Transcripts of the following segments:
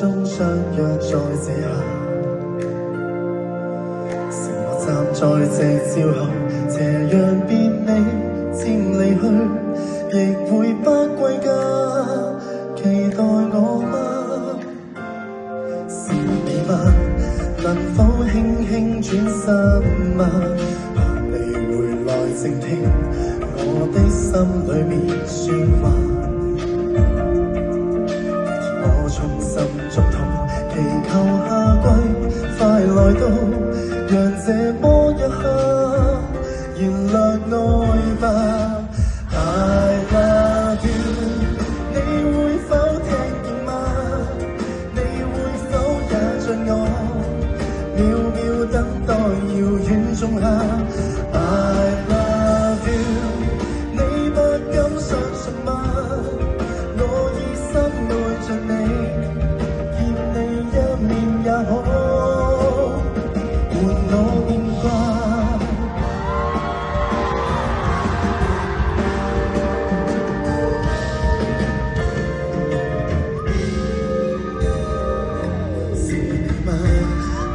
中相約在這下，承諾站在夕照後，斜陽別你漸離去，亦會不歸家。期待我嗎？是你嗎？能否輕輕轉身嗎？盼你回來靜聽我的心裏面説話。我衷心祝禱，祈求夏季快來到，讓這麼一刻燃亮愛吧。I love you， 你會否聽見嗎？你會否也像我，秒秒等待遙遠仲夏。I love you， 你不敢相信嗎？我已深愛着你，見你一面也好，換我念掛。是你嗎？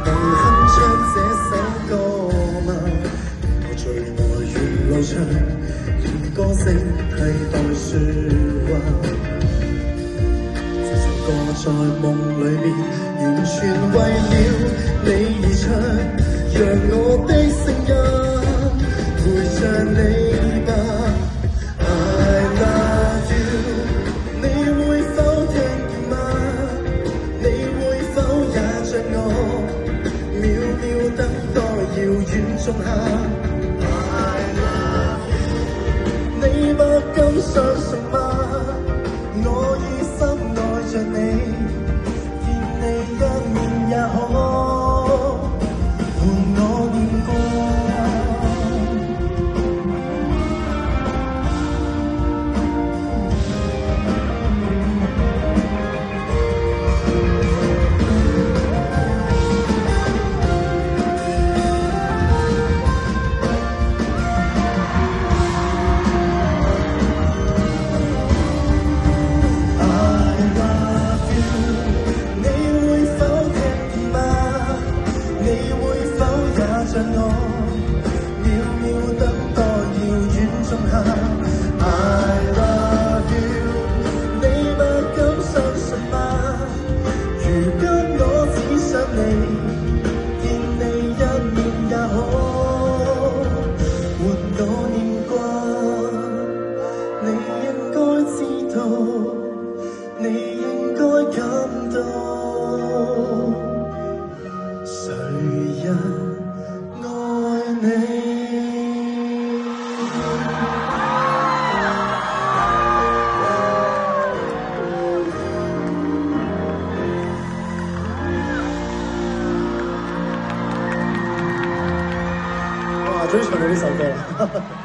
能哼唱這首歌嗎？我最愛沿路唱，以歌聲替代説話。歌在夢裏面，完全為了你而唱，讓我的聲音陪着你吧。I love you， 你會否聽見嗎？你會否也像我，秒秒等待遙遠仲夏。I love you， 你不敢相信嗎？我已深愛着你，見你一面也好，換我念掛。像我，秒秒等待遙遠仲夏。I love you， 你不敢相信嗎？如今我只想你，見你一面也好，換我念掛。你應該知道，你應該感到，誰人哇！終於唱到呢首歌啦〜